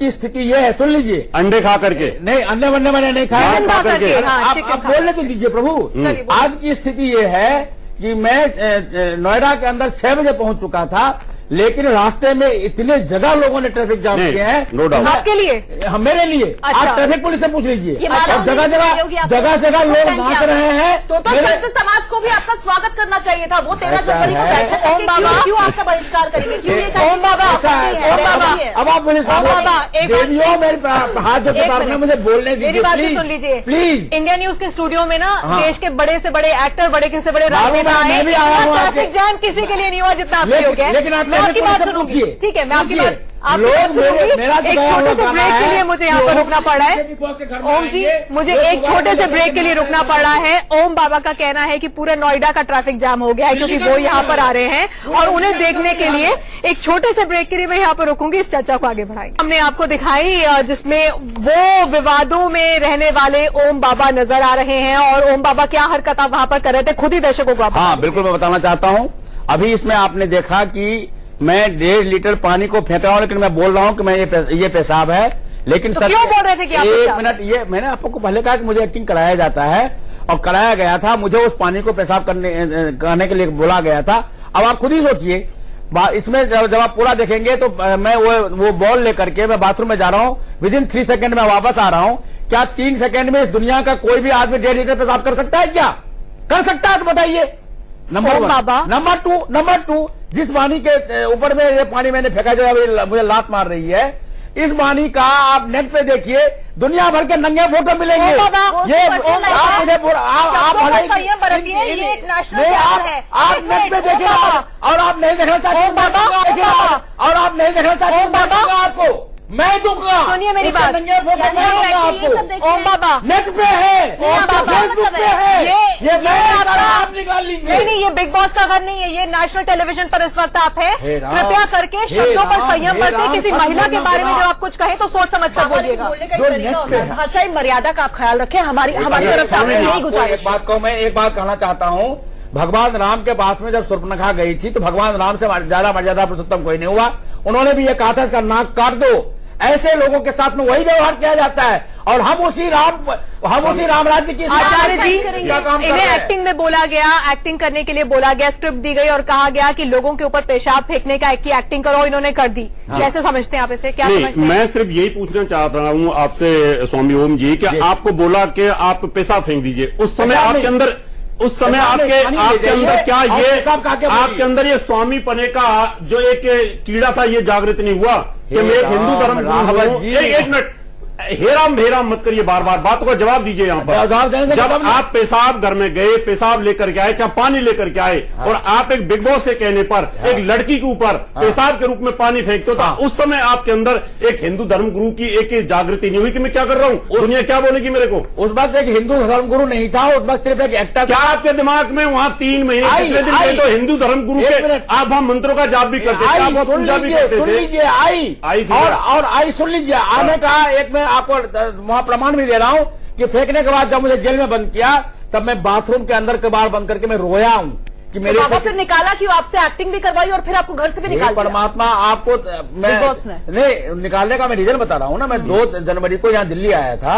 की स्थिति ये है, सुन लीजिए। अंडे खा करके नहीं, अंडे वंडे मैंने नहीं खाया। आप बोलने तो दीजिए प्रभु। आज की स्थिति ये है कि मैं नोएडा के अंदर 6 बजे पहुंच चुका था, लेकिन रास्ते में इतने जगह लोगों ने ट्रैफिक जाम किए हैं। नो डाउट आपके लिए, मेरे लिए। अच्छा। आप ट्रैफिक पुलिस से पूछ लीजिए। और जगह लोग नाच रहे हैं। तो संत समाज को भी आपका स्वागत करना चाहिए था। वो 13 जनवरी को बैठक ओम बाबा क्यों आपका बहिष्कार करेंगे? क्यों ये ओम बाबा अब आप मुझे देवियों मेरे हाथ जो प्रार्थना मुझे बोलने दीजिए। मेरी बात भी सुन लीजिए प्लीज। इंडिया न्यूज के स्टूडियो में ना देश के बड़े से बड़े एक्टर, बड़े से बड़े राजनेता मैं भी आया हूँ। ट्रैफिक जाम किसी के लिए नहीं हुआ जितना आपके हो गया। लेकिन आप आपकी बात सुनूंगी, ठीक है? मैं आपकी बात एक छोटे से ब्रेक के लिए मुझे यहाँ पर रुकना पड़ा है। ओम जी, मुझे एक छोटे से ब्रेक के लिए रुकना पड़ा है। ओम बाबा का कहना है कि पूरे नोएडा का ट्रैफिक जाम हो गया है क्योंकि वो यहाँ पर आ रहे हैं और उन्हें देखने के लिए एक छोटे से ब्रेक के लिए मैं यहाँ पर रुकूंगी। इस चर्चा को आगे बढ़ाएंगे। हमने आपको दिखाई जिसमें वो विवादों में रहने वाले ओम बाबा नजर आ रहे हैं और ओम बाबा क्या हरकत आप वहां पर कर रहे थे, खुद ही दर्शकों को। हाँ बिल्कुल, मैं बताना चाहता हूँ। अभी इसमें आपने देखा कि मैं 1.5 लीटर पानी को फेंक रहा हूं, लेकिन मैं बोल रहा हूं कि मैं ये पेशाब है। लेकिन तो क्यों बोल रहे थे कि आप एक मिनट, ये मैंने आपको पहले कहा कि मुझे एक्टिंग कराया जाता है और कराया गया था। मुझे उस पानी को पेशाब करने के लिए बोला गया था। अब आप खुद ही सोचिए, इसमें जब आप पूरा देखेंगे तो मैं वो बॉल लेकर के मैं बाथरूम में जा रहा हूं, विदिन 3 सेकंड में वापस आ रहा हूं। क्या 3 सेकंड में इस दुनिया का कोई भी आदमी 1.5 लीटर पेशाब कर सकता है? क्या कर सकता है तो बताइए। नंबर 2, जिस पानी के ऊपर में ये पानी मैंने फेंका जो अभी मुझे लात मार रही है, इस पानी का आप नेट पे देखिए, दुनिया भर के नंगे फोटो मिलेंगे। ये आप मुझे आप नेट पे देखिए और आप नहीं देखना चाहते और आप नहीं देखना चाहते आपको मैं दूंगा। सुनिए मेरी बात, ओम बाबा नेट पे है, फेसबुक पे है, ये आप निकाल लीजिए। नहीं, ये बिग बॉस का घर नहीं है, ये नेशनल टेलीविजन पर इस वक्त आप है। कृपया करके शब्दों पर संयम बरतें। किसी महिला के बारे में जब आप कुछ कहें तो सोच समझ कर बोलिएगा। भाषाई मर्यादा का आप ख्याल रखें। हमारी तरफ से नहीं गुजारिश। मैं एक बात कहना चाहता हूँ। भगवान राम के पास में जब शूर्पणखा गई थी तो भगवान राम से ज्यादा मर्यादा पुरुषोत्तम कोई नहीं हुआ। उन्होंने भी ये कहा था इसका नाक काट दो। ऐसे लोगों के साथ में वही व्यवहार किया जाता है और हम उसी राम राज्य की। आचार्य जी, इन्हें एक्टिंग में बोला गया, एक्टिंग करने के लिए बोला गया, स्क्रिप्ट दी गई और कहा गया कि लोगों के ऊपर पेशाब फेंकने का की एक्टिंग करो, इन्होंने कर दी। कैसे समझते हैं आप इसे? क्या समझते हैं? मैं सिर्फ यही पूछना चाह रहा हूँ आपसे स्वामी ओम जी कि आपको बोला कि आप पेशाब फेंक दीजिए, उस समय आपके अंदर आपके अंदर क्या ये आपके अंदर ये स्वामी पने का जो एक कीड़ा था ये जागृत नहीं हुआ कि मैं एक हिंदू धर्म गुरु हूं? एक मिनट, हेराम मत करिए, बार बार बातों का जवाब दीजिए। यहाँ पर जब आप पेशाब घर में गए, पेशाब लेकर के आए, चाहे पानी लेकर के आए और आप एक बिग बॉस के कहने पर एक लड़की के ऊपर पेशाब के रूप में पानी फेंकते हो तो उस समय आपके अंदर एक हिंदू धर्म गुरु की एक जागृति नहीं हुई कि मैं क्या कर रहा हूँ, दुनिया क्या बोलेगी मेरे को? उस वक्त एक हिंदू धर्म गुरु नहीं था, उस वक्त सिर्फ एक एक्टर। क्या आपके दिमाग में वहाँ 3 महीने कितने दिन गए तो हिंदू धर्म गुरु के आप वहाँ मंत्रों का जाप भी करते थे, पूजा भी करते थे? सुन लीजिए, आई सुन लीजिए, आने का एक मैं आपको वहां प्रमाण भी दे रहा हूं कि फेंकने के बाद जब मुझे जेल में बंद किया तब मैं बाथरूम के अंदर कबाड़ बंद करके मैं रोया हूं कि मेरे बाबा फिर निकाला क्यों? आपसे एक्टिंग भी करवाई और फिर आपको घर से भी निकाल दिया। परमात्मा आपको मैं नहीं निकालने का मैं रीजन बता रहा हूं ना। मैं 2 जनवरी को यहाँ दिल्ली आया था,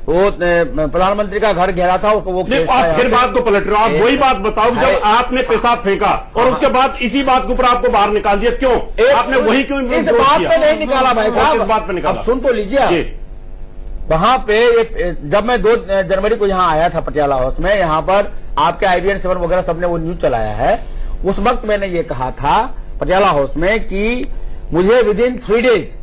वो प्रधानमंत्री का घर घेरा था, वो फिर बात को पलट रहे हो आप। वही बात बताओ, जब आपने पेशाब फेंका और उसके बाद इसी बात के ऊपर आपको बाहर निकाल दिया, क्यों आपने वही क्यों? इस बात पे नहीं निकाला भाई साहब, इस बात पे निकाला। सुन तो लीजिए, वहां पे जब मैं 2 जनवरी को यहाँ आया था पटियाला हाउस में, यहाँ पर आपके IBN 7 वगैरह सबने वो न्यूज चलाया है। उस वक्त मैंने ये कहा था पटियाला हाउस में कि मुझे विदिन 3 डेज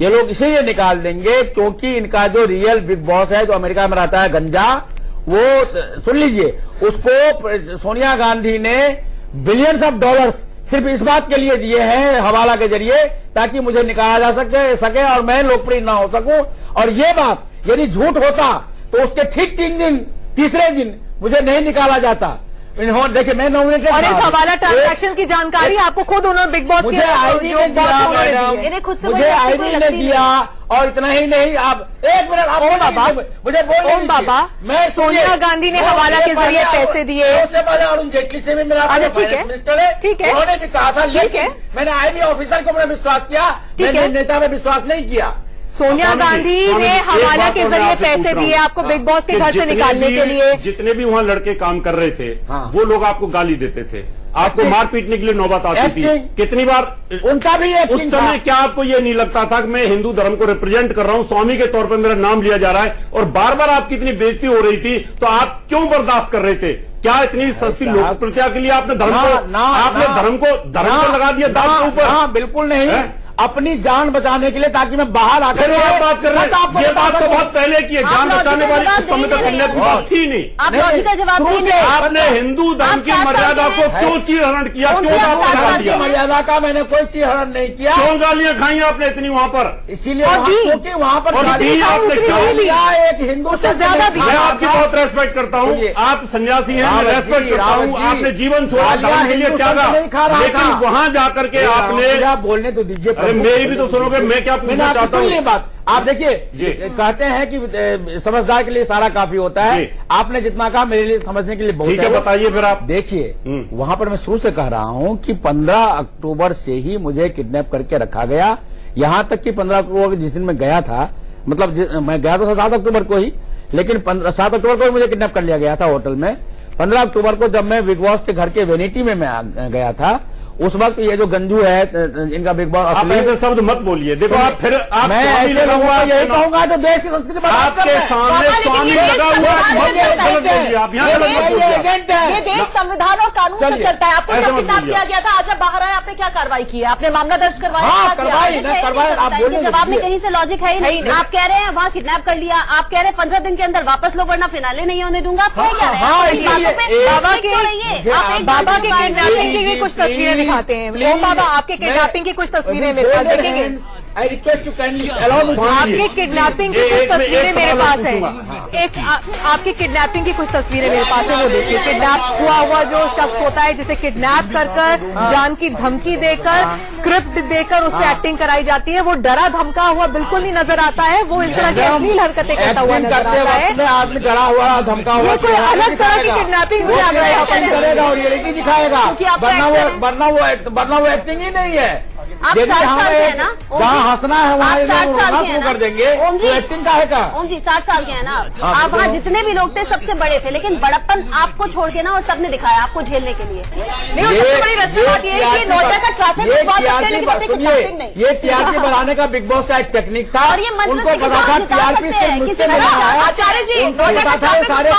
ये लोग इसीलिए निकाल देंगे क्योंकि इनका जो रियल बिग बॉस है जो अमेरिका में रहता है गंजा, वो सुन लीजिए, उसको सोनिया गांधी ने बिलियंस ऑफ डॉलर्स सिर्फ इस बात के लिए दिए हैं हवाला के जरिए ताकि मुझे निकाला जा सके और मैं लोकप्रिय ना हो सकूं। और ये बात यदि झूठ होता तो उसके ठीक 3 दिन, तीसरे दिन मुझे नहीं निकाला जाता। देखिए मैं नॉमिनेटेड और इस हवाला ट्रांजैक्शन की जानकारी आपको खुद उन्होंने बिग बॉस मुझे आईडी ने दिया और इतना ही नहीं, आप एक मिनट मुझे बोल बाबा, मैं सोनिया गांधी ने हवाला के जरिए पैसे दिए, उससे पहले अरुण जेटली से भी मेरा मिनिस्टर है, ठीक है, उन्होंने भी कहा था, लेकिन मैंने IB ऑफिसर को मैंने विश्वास किया, मैंने नेता में विश्वास नहीं किया। सोनिया गांधी ने हवाला के जरिए पैसे दिए आपको बिग बॉस के घर से निकालने के लिए। जितने भी वहां लड़के काम कर रहे थे हाँ। वो लोग आपको गाली देते थे, आपको मार पीटने के लिए नौबत आती थी। कितनी बार उनका भी उस समय क्या आपको ये नहीं लगता था कि मैं हिंदू धर्म को रिप्रेजेंट कर रहा हूं, स्वामी के तौर पर मेरा नाम लिया जा रहा है और बार बार आपकी इतनी बेइज्जती हो रही थी, तो आप क्यों बर्दाश्त कर रहे थे? क्या इतनी सस्ती लोकप्रियता के लिए आपने धर्म को लगा दिया दांव के ऊपर? बिल्कुल नहीं, अपनी जान बचाने के लिए, ताकि मैं बाहर आकर आप बात कर रहे हैं। ये बात तो बहुत पहले की है, जान बचाने वाली उस समय तक कन्या की बात थी नहीं। आप लॉजिकल जवाब दीजिए। आपने हिंदू धर्म की मर्यादा को क्यों चीरहरण किया? क्यों गालियां दिया? मर्यादा का मैंने कोई चीरहरण नहीं किया। क्यों गालियां खाई आपने इतनी वहां पर? इसीलिए क्योंकि वहां पर एक हिंदू से ज्यादा। मैं आपकी बहुत रेस्पेक्ट करता हूँ, आप सन्यासी हैं, मैं रेस्पेक्ट करता हूँ, आपने जीवन छोड़ा, धर्म के लिए त्यागा, लेकिन वहां जाकर के आपने बोलने तो दीजिए, मेरी भी तो सुनोगे। मैं क्या पूछना चाहता हूँ, बात आप देखिए, कहते हैं कि समझदार के लिए सारा काफी होता है। आपने जितना कहा मेरे लिए समझने के लिए बहुत है। बताइए फिर आप। देखिए, वहां पर मैं शुरू से कह रहा हूं कि 15 अक्टूबर से ही मुझे किडनैप करके रखा गया। यहां तक कि 15 अक्टूबर जिस दिन मैं गया था, मतलब मैं गया तो था 7 अक्टूबर को ही, लेकिन 7 अक्टूबर को ही मुझे किडनैप कर लिया गया था होटल में। 15 अक्टूबर को जब मैं बिग बॉस के घर के वेनिटी में मैं गया था, उस वक्त ये जो गंजू है इनका बिग बॉस, आप ऐसे शब्द मत बोलिए। देखो आप फिर आप मैं ऐसे रहूंगा, यही कहूंगा जो देश की संस्कृति आपके सामने स्वामी लगा हुआ एजेंट है। ये देश संविधान और कानून से चलता है। आपको जब किडनैप किया गया था, आज जब बाहर आए आपने क्या कार्रवाई की है? आपने मामला दर्ज करवाया? जवाब में कहीं से लॉजिक है ही नहीं। आप कह रहे हैं वहाँ किडनैप कर लिया, आप कह रहे हैं 15 दिन के अंदर वापस लो वरना फिनाले नहीं होने दूंगा। आप क्या रहे हैं? बाबा के किडनैपिंग की कुछ तस्वीरें दिखाते हैं। ओम बाबा, आपके किडनैपिंग की कुछ तस्वीरें मेरे पास देखेंगे। आपके किडनैपिंग की कुछ तस्वीरें मेरे पास है। एक आपकी किडनैपिंग की कुछ तस्वीरें मेरे पास है, वो देखिए। किडनैप हुआ जो शख्स होता है, जिसे किडनैप कर जान की धमकी देकर, स्क्रिप्ट देकर उससे एक्टिंग कराई जाती है, वो डरा धमका हुआ बिल्कुल नहीं नजर आता है। वो इस तरह की अश्लील हरकतें करता हुआ नजर आता है। आदमी डरा हुआ धमका हुआ, ये कोई अलग तरह की किडनैपिंग करेगा और रियलिटी दिखाएगा, वरना वो एक्टिंग ही नहीं है। आप 60 साल के हैं ना? जहाँ हंसना है वहाँ शुरू कर देंगे। ओम जी, एक्टिंग का है का? ओम जी 60 साल के हैं ना आप? वहाँ जितने भी लोग थे सबसे बड़े थे, लेकिन बड़प्पन आपको छोड़ के ना और सबने दिखाया आपको झेलने के लिए। सबसे बड़ी रस्सी बात ये है कि नोएडा का ट्रैफिक बिग बॉस है, लेकिन अपने किडनैपिंग नहीं। ये टीआरपी बढ़ाने का बिग बॉस का एक टेक्निक था, और ये उनको पता था टीआरपी से मुझसे आचार्य जी, सारे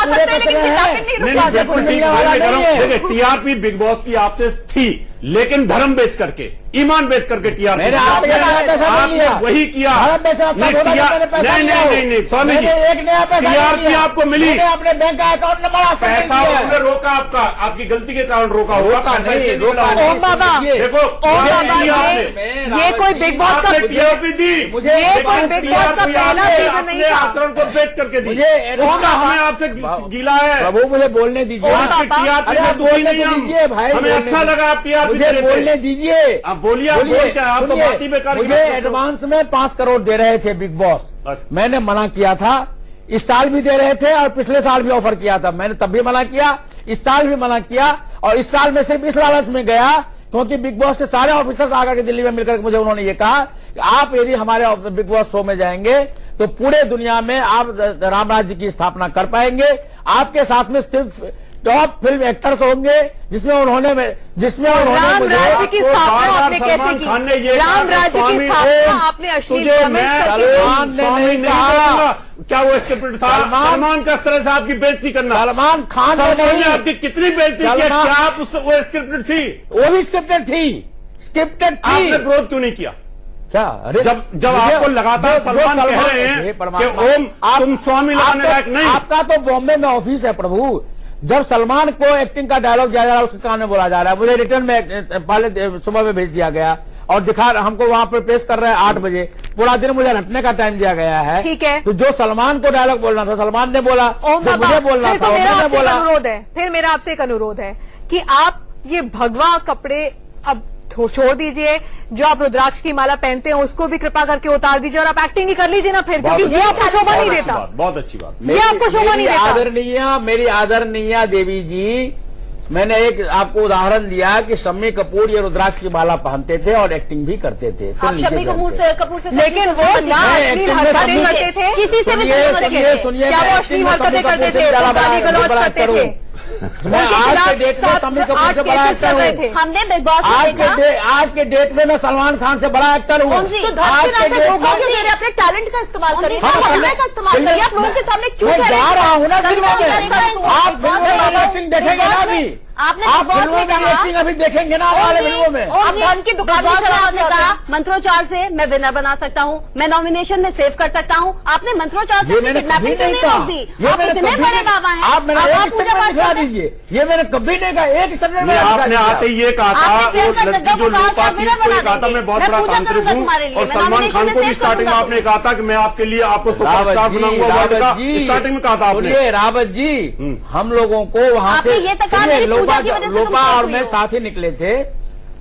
पूरे टीआरपी बिग बॉस की आपसे थी, लेकिन धर्म बेच करके, ईमान बेच करके टीआरपी आपने वही किया। नहीं स्वामी जी, एक नया टीआरपी आपको मिली, अपने बैंक का अकाउंट नंबर पैसा उन्होंने रोका, आपका आपकी गलती के कारण रोका होगा। ओम बाबा, देखो ये कोई बिग बॉस का टीआरपी दी, मुझे ये कोई बिग बॉस का पहला सीजन नहीं था। आचरण को बेच करके दी, हमें आपसे गीला है। प्रभु मुझे बोलने दीजिए, हमें अच्छा लगा आप टीआरपी बोलने दीजिए। आप बोलिए, आप तो बात ही बेकार। मुझे एडवांस में 5 करोड़ दे रहे थे बिग बॉस, मैंने मना किया था। इस साल भी दे रहे थे और पिछले साल भी ऑफर किया था, मैंने तब भी मना किया, इस साल भी मना किया। और इस साल में सिर्फ इस लालच में गया क्योंकि बिग बॉस के सारे ऑफिसर्स आकर के दिल्ली में मिलकर मुझे उन्होंने ये कहा कि आप यदि हमारे बिग बॉस शो में जाएंगे तो पूरे दुनिया में आप राम राज्य की स्थापना कर पाएंगे। आपके साथ में सिर्फ टॉप फिल्म एक्टर्स होंगे, जिसमें उन्होंने राम राज्य की स्थापना आपने कैसे की? राम राज्य की स्थापना आपने अश्लील क्या वो स्क्रिप्ट था? सलमान का तरह से आपकी बेइज्जती करना। सलमान खान ने आपकी कितनी बेइज्जती की? क्या आप वो स्क्रिप्टेड थी? वो भी स्क्रिप्टेड थी, स्क्रिप्टेड थी। आपने विरोध क्यों नहीं किया? क्या? अरे जब आपको लगातार सलमान कह रहे हैं कि ओम तुम स्वामी लगाने लायक नहीं। आपका तो बॉम्बे में ऑफिस है प्रभु। जब सलमान को एक्टिंग का डायलॉग दिया जा रहा है, उसके कान में बोला जा रहा है, मुझे रिटर्न में पहले सुबह में भेज दिया गया और हमको वहां पर पेश कर रहे हैं 8 बजे। पूरा दिन मुझे हटने का टाइम दिया गया है। ठीक है, तो जो सलमान को डायलॉग बोलना था सलमान ने बोला, मुझे बोलना था मैंने बोला। अनुरोध है, फिर मेरा आपसे एक अनुरोध है कि आप ये भगवा कपड़े अब छोड़ दीजिए, जो आप रुद्राक्ष की माला पहनते हैं उसको भी कृपा करके उतार दीजिए और आप एक्टिंग ही कर लीजिए ना फिर, क्योंकि ये आपको शोभा नहीं देता। बहुत अच्छी बात, ये आपको शोभा नहीं देता। मेरी आदरणीय देवी जी, मैंने एक आपको उदाहरण दिया कि शम्मी कपूर ये रुद्राक्ष की माला पहनते थे और एक्टिंग भी करते थे। आप शम्मी कपूर से लेकिन वो ना अश्लील हरकतें करते थे, किसी से भी सुनिए, क्या वो अश्लील हरकतें करते थे, गाली गलौज करते थे? मैं आज के डेट में शम्मी कपूर से बड़ा एक्टर हूँ। हमने बिग बॉस आज के डेट में मैं सलमान खान से बड़ा एक्टर हूँ। तो अपने टैलेंट का इस्तेमाल करिए, का इस्तेमाल करिए। आप लोगों के सामने क्यों जा रहा हूँ ना फिल्मों में, आप फिल्मों में एक्टिंग देखेंगे ना अभी, आप फिल्मों में एक्टिंग अभी देखेंगे ना आने वाले फिल्मों में। आप धन की दुकान आपने कहा मंत्रोच्चार से मैं विनर बना सकता हूँ, मैं नॉमिनेशन में सेव कर सकता हूँ। आपने मंत्रोच्चार से किडनैपिंग क्यों नहीं रोक दी? आप इतने बड़े बाबा हैं, आप मेरा पूजा पाठ दिखा दीजिए। ये मैंने कभी नहीं कहा, एक स्टेटमेंट में आपने आते ये कहा था, वो लड़की जो लोपा थी उसको कहा था मैं बहुत बड़ा तांत्रिक हूँ, और सलमान खान को भी स्टार्टिंग में आपने कहा था कि मैं आपके लिए आपको सुपरस्टार बनाऊंगा वर्ल्ड का, स्टार्टिंग में कहा था आपने। रावत जी, हम लोगों को वहाँ से लोपा और मैं साथ ही निकले थे।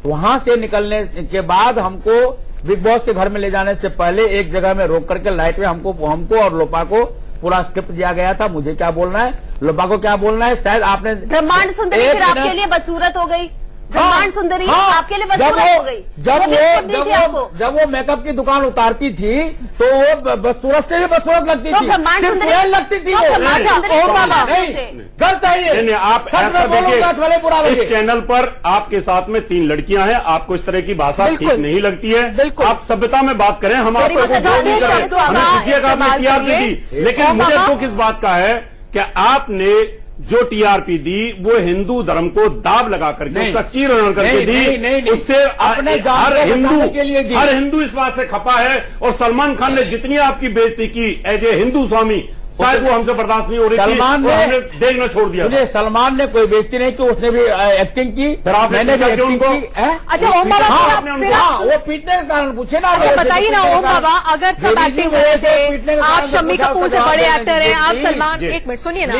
वहां से निकलने के बाद हमको बिग बॉस के घर में ले जाने से पहले एक जगह में रोक करके लाइट में हमको और लोपा को पूरा स्क्रिप्ट दिया गया था, मुझे क्या बोलना है, लोपा को क्या बोलना है। शायद आपने ब्रह्मांड सुंदरी फिर आपके लिए बदसूरत हो गई, ब्रह्मांड सुंदरी आपके लिए बदसूरत हो गई। जब वो मेकअप की दुकान उतारती थी तो वो बदसूरत से भी बदसूरत लगती थी, सिर्फ लगती थी। गलत है ये। आप ऐसा देखिए, इस चैनल पर आपके साथ में 3 लड़कियां हैं, आपको इस तरह की भाषा ठीक नहीं लगती है। आप सभ्यता में बात करें, हम आपको नहीं कर रहे, हमें किसी का आपने टीआरपी दी, लेकिन मुझे दुख इस बात का है कि आपने जो टीआरपी दी वो हिंदू धर्म को दाब लगा करके उसका चीरहरण करके दी। उससे हर हिंदू इस बात से खपा है, और सलमान खान ने जितनी आपकी बेइज्जती की एज ए हिंदू स्वामी, शायद वो हमसे बर्दाश्त नहीं हो रही थी, हमने देखना छोड़ दिया। सलमान ने कोई बेइज्जती नहीं की, उसने भी एक्टिंग की, मैंने भी उनको। अच्छा ओम बाबा, वो पीटने के कारण पूछे ना, बताइए ना ओम बाबा, अगर सब एक्टिंग हो रहे थे, आप शम्मी कपूर से बड़े एक्टर हैं, आप सलमान, एक मिनट सुनिए ना,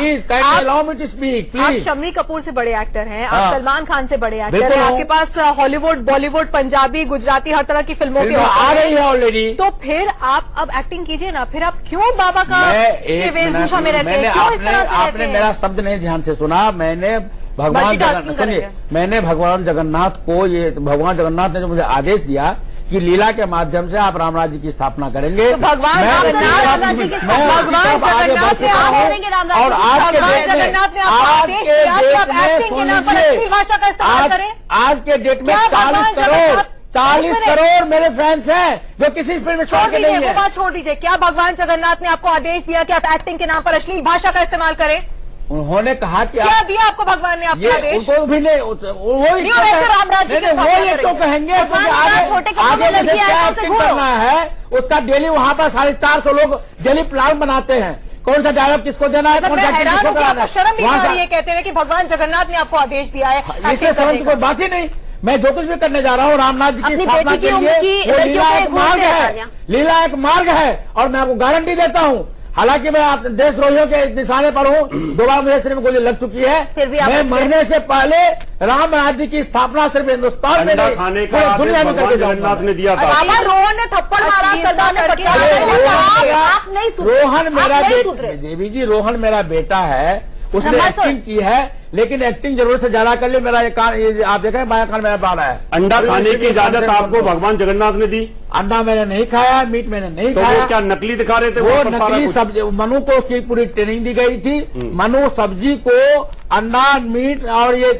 आप शम्मी कपूर से बड़े एक्टर हैं, आप सलमान खान से बड़े एक्टर हैं, आपके पास हॉलीवुड, बॉलीवुड, पंजाबी, गुजराती हर तरह की फिल्मों की आ रही है ऑलरेडी। तो फिर आप अब एक्टिंग कीजिए ना, फिर आप क्यों बाबा का वेशभूषा में रहते हैं, क्यों इस तरह से? आपने मेरा शब्द नहीं ध्यान से सुना। मैंने भगवान जगन्नाथ को, ये भगवान जगन्नाथ ने जो मुझे आदेश दिया कि लीला के माध्यम से आप रामराज्य की स्थापना करेंगे, तो भगवान जगन्नाथ ने भाषा का इस्तेमाल करें। आज के डेट में 40 करोड़ मेरे फैंस हैं जो किसी फिल्म में छोड़ के नहीं है। वो बात छोड़ दीजिए, क्या भगवान जगन्नाथ ने आपको आदेश दिया कि आप एक्टिंग के नाम पर अश्लील भाषा का इस्तेमाल करें? उन्होंने कहा कि क्या दिया आपको भगवान ने आपका आदेश? उनको भी नहीं, रामराज्य वो तो कहेंगे आगे क्या एक्टिंग करना है उसका डेली वहाँ पर 450 लोग डेली प्लान बनाते हैं, कौन सा डायलॉग किसको देना है, कौन सा किसको कराना है। शर्म नहीं आ रही है कहते हुए कि भगवान जगन्नाथ ने आपको आदेश दिया है? इससे समझ कोई बात ही नहीं। मैं जो कुछ भी करने जा रहा हूँ रामनाथ जी की स्थापना के लिए, वो लीला एक मार्ग है, लीला एक मार्ग है, और मैं आपको गारंटी देता हूँ। हालांकि मैं देशद्रोहियों के निशाने पर हूँ, 2 बार मुझे सिर्फ गोली लग चुकी है, मैं मरने से पहले राम राज्य की स्थापना सिर्फ हिंदुस्तान में नहीं दुनिया में करके जगन्नाथ ने दिया था। रोहन ने थप्पड़ मारा, रोहन मेरा देवी जी, रोहन मेरा बेटा है, उसने एक्टिंग की है, लेकिन एक्टिंग जरूरत से ज्यादा कर ली। मेरा ये कान, ये आप देखें बाया कान मेरा बाल है। अंडा खाने की इजाजत आपको भगवान जगन्नाथ ने दी? अंडा मैंने नहीं खाया, मीट मैंने नहीं खाया। वो क्या नकली दिखा रहे थे? वो नकली सब्जी, मनु को उसकी पूरी ट्रेनिंग दी गई थी। मनु सब्जी को अंडा, मीट और ये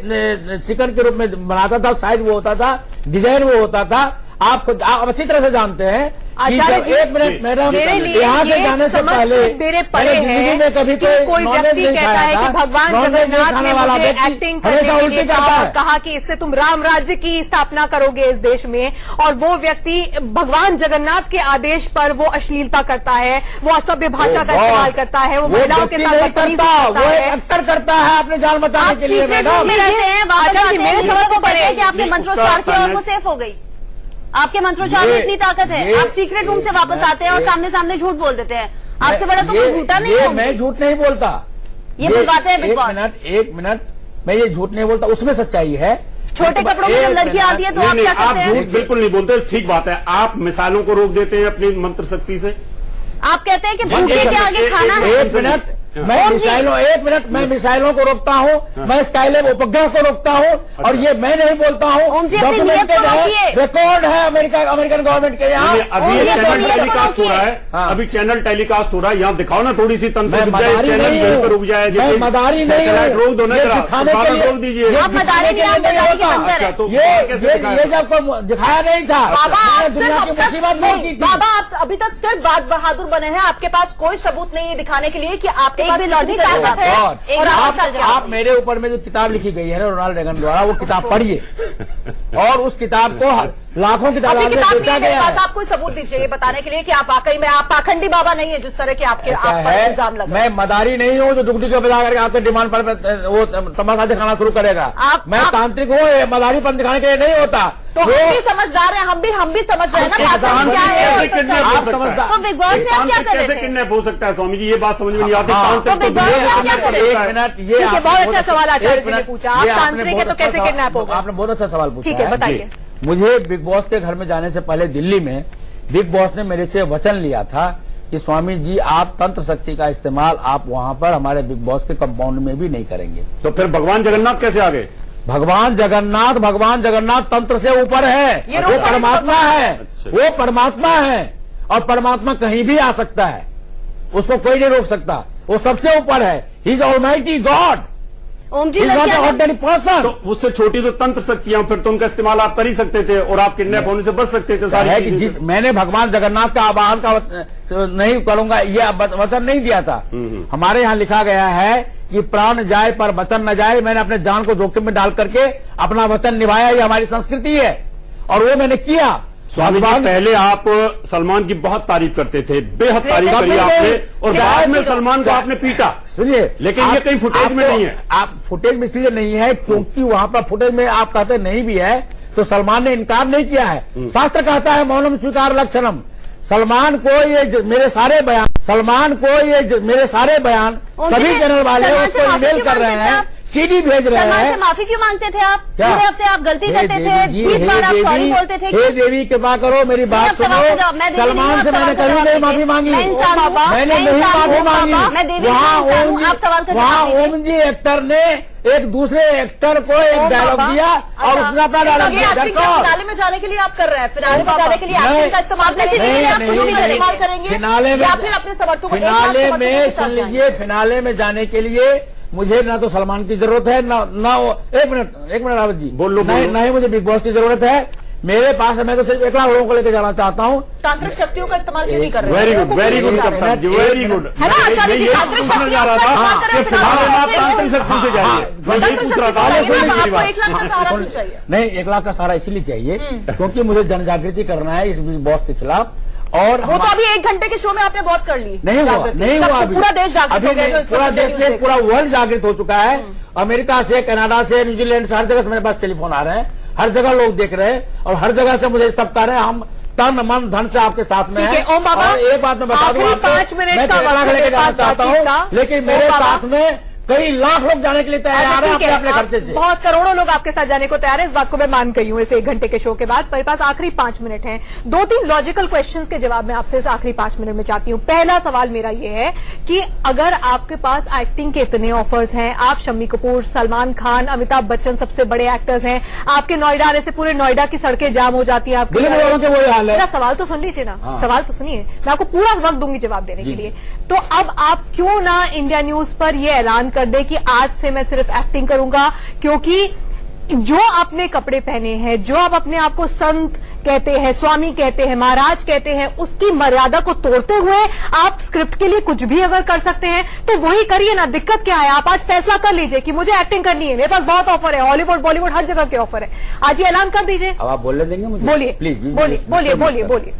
चिकन के रूप में बनाता था, साइज वो होता था, डिजाइन वो होता था। आप अच्छी तरह से जानते हैं। आचार्य जी, एक मिनट मैडम, यहाँ से जाने से पहले मेरे पड़े हैं कि कोई व्यक्ति कहता है कि भगवान जगन्नाथ ने मुझे एक्टिंग करने के लिए कहा कि इससे तुम राम राज्य की स्थापना करोगे इस देश में, और वो व्यक्ति भगवान जगन्नाथ के आदेश पर वो अश्लीलता करता है, वो असभ्य भाषा का इस्तेमाल करता है, वो महिलाओं के साथ बदतमीजी करता है, एक्टर करता है अपने जान बचाने के लिए। मैडम आचार्य जी, मेरे समझ को पड़े कि आपने मंत्रोच्चार किया और वो सेफ हो गई। आपके मंत्रोच्चार में इतनी ताकत है, आप सीक्रेट रूम से वापस आते हैं और सामने सामने झूठ बोल देते हैं। आपसे बड़ा तो कोई झूठा नहीं है। मैं झूठ नहीं बोलता, ये बुलवाते हैं बिग बॉस। एक मिनट, मैं ये झूठ नहीं बोलता, उसमें सच्चाई है। छोटे कपड़ों में जब लड़की आती है तो आप क्या करते हैं? झूठ बिल्कुल नहीं बोलते, ठीक बात है। आप मिसालों को रोक देते हैं अपनी मंत्र शक्ति से। आप कहते हैं कि भूखे के आगे खाना है। एक मिनट, मैं मिसाइलों, एक मिनट, मैं मिसाइलों को रोकता हूँ, मैं स्काईलैब उपग्रह को रोकता हूँ, और ये मैं नहीं बोलता हूँ, डॉक्यूमेंटेड है, रिकॉर्ड है अमेरिकन गवर्नमेंट के यहाँ। अभी चैनल टेलीकास्ट हो रहा है, अभी चैनल टेलीकास्ट हो रहा है, यहाँ दिखाओ ना थोड़ी सी तंत्र चैनल पर रुक जाए, मैं मदारी नहीं रोक दो ना, रोक दीजिए। ये जब दिखाया नहीं था, दुनिया की मुसीबत नहीं की थी। बाबा, आप अभी तक सिर्फ बात बहादुर बने हैं, आपके पास कोई सबूत नहीं है दिखाने के लिए कि आपके पास लॉजिक है। और आप मेरे ऊपर में जो किताब लिखी गई है ना रोनाल्ड रेगन द्वारा, वो किताब पढ़िए, और उस किताब को लाखों की तादाद में बेचा गया है। आप कोई सबूत दीजिए ये बताने के लिए कि आप वाकई में आप पाखंडी बाबा नहीं है, जिस तरह के आपके इल्जाम लगा। मैं मदारी नहीं हूँ जो दुगड़ी को बजा करके आपके डिमांड पर वो तमाशा दिखाना शुरू करेगा। मैं तांत्रिक हूँ, मदारी पर दिखाने के लिए नहीं होता। तो हम भी समझदार हैं, हम भी समझ रहे हैं ना क्या है। तो बिग बॉस में आप क्या कर रहे थे? किडनैप हो सकता है स्वामी जी, ये बात समझ में नहीं आती। तो बिग बॉस में आप क्या कर रहे थे? एक मिनट, ये बहुत अच्छा सवाल आचार्य जी ने पूछा, आप तांत्रिक है तो कैसे किडनैप होगा? आपने बहुत अच्छा सवाल पूछा। ठीक है, बताइए। मुझे बिग बॉस के घर में जाने से पहले दिल्ली में बिग बॉस ने मेरे से वचन लिया था कि स्वामी जी आप तंत्र शक्ति का इस्तेमाल आप वहां पर हमारे बिग बॉस के कंपाउंड में भी नहीं करेंगे। तो फिर भगवान जगन्नाथ कैसे आ गए? भगवान जगन्नाथ तंत्र से ऊपर है, वो परमात्मा है। वो परमात्मा है, और परमात्मा कहीं भी आ सकता है, उसको कोई नहीं रोक सकता। वो सबसे ऊपर है, ही इज ऑलमाइटी गॉड। ओम जी, तो उससे छोटी तो तंत्र शक्तियां, फिर तो उनका इस्तेमाल आप कर ही सकते थे और आप किडनैप होने से बच सकते थे। सारी कि जिस मैंने भगवान जगन्नाथ का आवाहन का नहीं करूंगा ये वचन नहीं दिया था। हमारे यहाँ लिखा गया है कि प्राण जाए पर वचन न जाए। मैंने अपने जान को जोखिम में डाल करके अपना वचन निभाया, ये हमारी संस्कृति है, और वो मैंने किया। स्वामी जी, पहले आप सलमान की बहुत तारीफ करते थे, बेहद तारीफ करी आपने, और बाद में सलमान को आपने पीटा। सुनिए, लेकिन ये कहीं फुटेज में नहीं है। आप फुटेज में इसलिए नहीं है क्योंकि वहां पर फुटेज में आप कहते नहीं भी है, तो सलमान ने इनकार नहीं किया है। शास्त्र कहता है मौनम स्वीकार लक्षणम। सलमान को ये मेरे सारे बयान सभी चैनल वाले उसको ईमेल कर रहे हैं, सीडी भेज रहे हैं। माफी क्यों मांगते थे आप? पूरे हफ्ते आप गलती करते थे, 20 बार आप सॉरी बोलते थे। हे देवी कृपा करो, मेरी बात सुनो। सलमान से मैंने कभी नहीं माफी मांगी, मैंने नहीं माफी मांगी। वहाँ ओम जी एक्टर ने एक दूसरे एक्टर को एक डायलॉग दिया और उसने अपना डायलॉग दिया। फिनाले में जाने के लिए आप कर रहे हैं, फिनाले में जाने के लिए एक्टिंग का इस्तेमाल करेंगे, फिनाले में, या फिर अपने समर्थकों को फिनाले में जाने के लिए मुझे ना तो सलमान की जरूरत है, ना एक मिनट रावत जी बोल लो। ना ही मुझे बिग बॉस की जरूरत है। मेरे पास है, मैं तो सिर्फ 1 लाख लोगों को लेकर जाना चाहता हूँ। तांत्रिक शक्तियों का इस्तेमाल क्यों नहीं कर रहे? वेरी गुड वेरी गुड कप्तान जी, वेरी गुड। है ना आचार्य जी, तांत्रिक शक्ति जा रहा था कि फिलहाल आप तांत्रिक शक्ति से जाइए। मैं यही पूछ रहा था, आपको 1 लाख का सहारा क्यों चाहिए? नहीं, 1 लाख का सहारा इसीलिए चाहिए क्योंकि मुझे जन जागृति करना है इस बिग बॉस के खिलाफ। और वो तो अभी 1 घंटे के शो में आपने बहुत कर ली। नहीं हुआ अभी पूरा देश जागृत हो गया, पूरा देश, पूरा वर्ल्ड जागृत हो चुका है। अमेरिका से, कनाडा से, न्यूजीलैंड से, हर जगह से मेरे पास टेलीफोन आ रहे हैं, हर जगह लोग देख रहे हैं और हर जगह से मुझे सब कह रहे हैं हम तन मन धन से आपके साथ में हैं। ओम बाबा, और एक बात मैं बता दूं आपको, 5 मिनट मैं 1 लाख लेके जाना चाहता हूँ, लेकिन मेरे साथ में कई लाख लोग जाने के लिए तैयार हैं अपने खर्चे से। बहुत करोड़ों लोग आपके साथ जाने को तैयार है, इस बात को मैं मान गई हूं इस 1 घंटे के शो के बाद। मेरे पास आखिरी 5 मिनट हैं, 2-3 लॉजिकल क्वेश्चंस के जवाब मैं आपसे इस आखिरी 5 मिनट में चाहती हूं। पहला सवाल मेरा ये है कि अगर आपके पास एक्टिंग के इतने ऑफर्स हैं, आप शम्मी कपूर, सलमान खान, अमिताभ बच्चन सबसे बड़े एक्टर्स हैं, आपके नोएडा आने से पूरे नोएडा की सड़कें जाम हो जाती है आपके। मेरा सवाल तो सुन लीजिए ना, सवाल तो सुनिए, मैं आपको पूरा वक्त दूंगी जवाब देने के लिए। तो अब आप क्यों ना इंडिया न्यूज पर यह ऐलान कर दे कि आज से मैं सिर्फ एक्टिंग करूंगा, क्योंकि जो आपने कपड़े पहने हैं, जो आप अपने आप को संत कहते हैं, स्वामी कहते हैं, महाराज कहते हैं, उसकी मर्यादा को तोड़ते हुए आप स्क्रिप्ट के लिए कुछ भी अगर कर सकते हैं तो वही करिए ना। दिक्कत क्या है? आप आज फैसला कर लीजिए कि मुझे एक्टिंग करनी है, मेरे पास बहुत ऑफर है, हॉलीवुड बॉलीवुड हर जगह के ऑफर है, आज ये ऐलान कर दीजिए। अब आप बोलने देंगे मुझे? बोलिए प्लीज, बोलिए।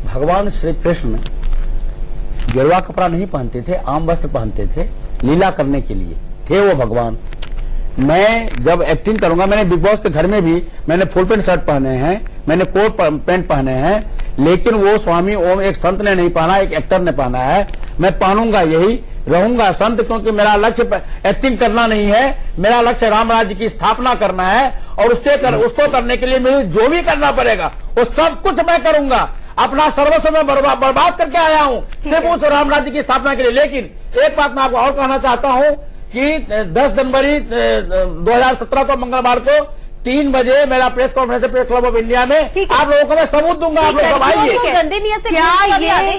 भगवान श्री कृष्ण गेरुआ कपड़ा नहीं पहनते थे, आम वस्त्र पहनते थे, लीला करने के लिए थे वो भगवान। मैं जब एक्टिंग करूंगा, मैंने बिग बॉस के घर में भी मैंने फुल पैंट शर्ट पहने हैं, मैंने कोट पैंट पहने हैं, लेकिन वो स्वामी ओम एक संत ने नहीं पहना, एक एक्टर ने पहना है। मैं पहनूंगा, यही रहूंगा संत, क्योंकि मेरा लक्ष्य एक्टिंग करना नहीं है, मेरा लक्ष्य राम राज्य की स्थापना करना है और उसको करने के लिए मुझे जो भी करना पड़ेगा वो सब कुछ मैं करूंगा। अपना सर्वस्व में बर्बाद करके आया हूं सिर्फ उस राम राज्य की स्थापना के लिए। लेकिन एक बात मैं आपको और कहना चाहता हूं कि 10 जनवरी 2017 को मंगलवार को 3 बजे मेरा प्रेस कॉन्फ्रेंस है प्रेस क्लब ऑफ इंडिया में। आप लोगों को मैं सबूत दूंगा। आप लोग आइए। गंदी नियत से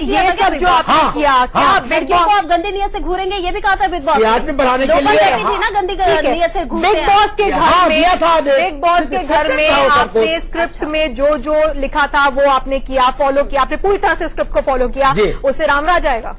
ये सब जो आपने किया, क्या लड़कियों को आप गंदी नियत से घूरेंगे, ये भी कहा था बिग बॉस टीआरपी बढ़ाने के लिए थी ना गंदी नियत से। बिग बॉस के घर में दिया था। बिग बॉस के घर में आपने स्क्रिप्ट में जो जो लिखा था वो आपने किया, फॉलो किया, आपने पूरी तरह से स्क्रिप्ट को फॉलो किया। उससे रामराज आएगा।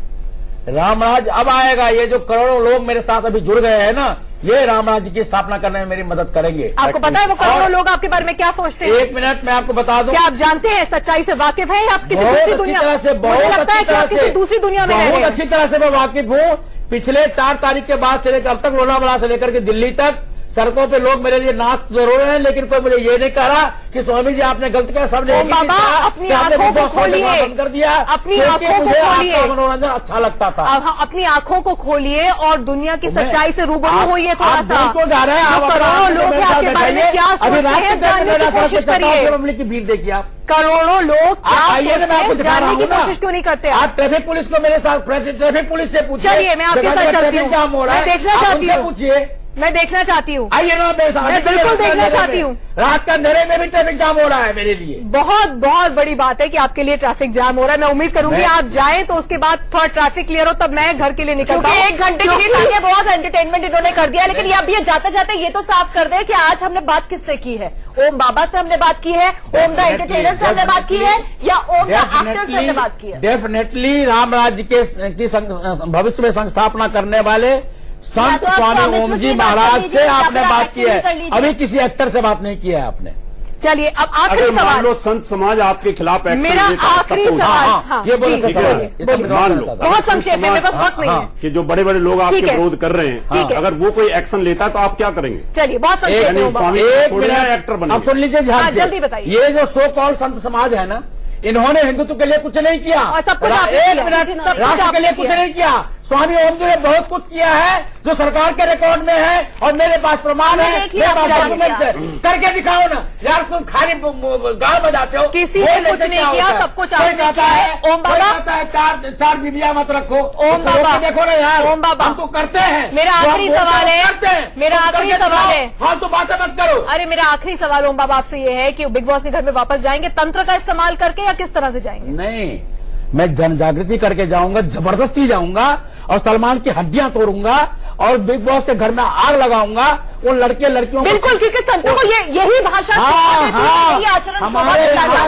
रामराज अब आएगा। ये जो करोड़ों लोग मेरे साथ अभी जुड़ गए हैं ना, ये रामराज्य की स्थापना करने में मेरी मदद करेंगे। आपको पता है वो करोड़ों लोग आपके बारे में क्या सोचते हैं? 1 मिनट मैं आपको बता दूं। क्या आप जानते हैं, सच्चाई से वाकिफ हैं? आप किसी दूसरी दुनिया से मुझे लगता है कि आप किसी दूसरी दुनिया में रह रहे बहुत हैं। अच्छी तरह से मैं वाकिफ हूं। पिछले 4 तारीख के बाद से लेकर अब तक लोनावाला से लेकर के दिल्ली तक सड़कों पे लोग मेरे लिए नाच जरूर हैं, लेकिन कोई मुझे ये नहीं कह रहा कि स्वामी जी आपने गलत किया। सबने बाबा अपनी आंखों को खोलिए, बंद कर दिया। अपनी आंखों को खोलिए। मनोरंजन अच्छा लगता था। अपनी आंखों को खोलिए और दुनिया की सच्चाई से रूबरू होइए थोड़ा सा। जा रहे हैं करोड़ों लोग हैं आपके बारे में क्या सोचते हैं जानने की कोशिश करिए। पब्लिक की भीड़ देखिए आप। करोड़ों लोग आइए मैं आपको जानने की कोशिश क्यों नहीं करते? आप ट्रैफिक पुलिस को मेरे साथ ट्रैफिक पुलिस से पूछिए। चलिए मैं आपके साथ चलती हूँ, मैं देखना चाहती हूँ। पूछिए, मैं देखना चाहती हूँ। आइए ना मेरे साथ। मैं बिल्कुल देखना चाहती हूँ। रात का अंधेरे में भी ट्रैफिक जाम हो रहा है मेरे लिए। बहुत बहुत बड़ी बात है कि आपके लिए ट्रैफिक जाम हो रहा है। मैं उम्मीद करूंगी आप जाएं तो उसके बाद थोड़ा ट्रैफिक क्लियर हो, तब मैं घर के लिए निकल पाऊं। 1 घंटे के लिए ताकि बहुत एंटरटेनमेंट इन्होंने कर दिया। लेकिन अब ये जाते जाते ये तो साफ कर दे कि आज हमने बात किससे की है। ओम बाबा से हमने बात की है, ओम द एंटरटेनर से हमने बात की है, या ओम द एक्टर से हमने बात की है? डेफिनेटली राम राज्य की भविष्य में संस्थापना करने वाले संत स्वामी ओम जी महाराज से आपने बात की है। अभी किसी एक्टर से बात नहीं किया है आपने। चलिए अब आखिरी सवाल। लो संत समाज आपके खिलाफ एक्शन मेरा आखिरी सवाल। ये बोलो मान लो बहुत संक्षेप में, मेरे पास वक्त नहीं है कि जो बड़े बड़े लोग आपके विरोध कर रहे हैं, अगर वो कोई एक्शन लेता है तो आप क्या करेंगे? चलिए बहुत संक्षेप में एक्टर बने। अब सुन लीजिए ध्यान से, जल्दी बताइए। ये जो सो कॉल संत समाज है ना, इन्होंने हिंदुत्व के लिए कुछ नहीं किया। और सब कुछ एक मिनट, राष्ट्र के लिए कुछ नहीं किया। स्वामी ओम जी ने बहुत कुछ किया है जो सरकार के रिकॉर्ड में है और मेरे पास प्रमाण है। करके दिखाओ ना यार, तुम खाली गाँव बजाते हो। किसी ने कुछ नहीं किया, सब कुछ आपने किया है। ओम बाबा कहता है 4 बीबियां मत रखो। ओम बाबा देखो ना यार, ओम बाबा हम तो करते हैं। मेरा आखिरी सवाल है, मेरा आखिरी सवाल है। हाँ तो बातें मत करो। अरे मेरा आखिरी सवाल ओम बाबा आपसे ये है कि बिग बॉस के घर में वापस जाएंगे तंत्र का इस्तेमाल करके या किस तरह से जाएंगे? नहीं, मैं जन जागृति करके जाऊंगा, जबरदस्ती जाऊंगा और सलमान की हड्डियां तोड़ूंगा और बिग बॉस के घर में आग लगाऊंगा उन लड़के लड़कियों। बिल्कुल, क्योंकि संतों को यही भाषा आचरण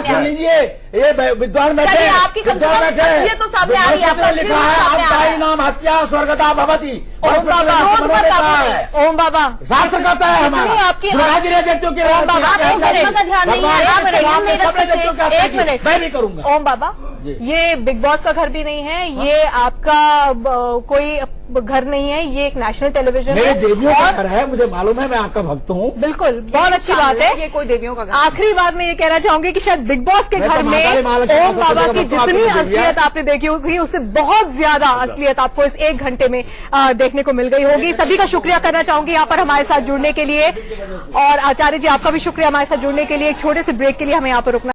सुन लीजिए, ये विद्वान बैठे, आपकी ये तो सामने आ रही है। लिखा है आपका नाम हत्या स्वर्गता भवती। ओम बाबा सार्थकता है हमारा। आपकी व्यक्तियों की एक मिनट मैं भी करूंगा। ओम बाबा ये बिग बॉस का घर भी नहीं है, ये आपका कोई घर नहीं है, ये एक नेशनल टेलीविजन मेरे है। देवियों का घर है, मुझे मालूम है, मैं आपका भक्त हूँ। बिल्कुल, बहुत अच्छी बात है। ये कोई देवियों का घर। आखिरी बात मैं ये कहना चाहूंगी कि शायद बिग बॉस के घर में ओम बाबा की जितनी असलियत आपने देखी होगी उससे बहुत ज्यादा असलियत आपको इस 1 घंटे में देखने को मिल गई होगी। सभी का शुक्रिया करना चाहूंगी यहाँ पर हमारे साथ जुड़ने के लिए, और आचार्य जी आपका भी शुक्रिया हमारे साथ जुड़ने के लिए। एक छोटे से ब्रेक के लिए हमें यहाँ पर रुकना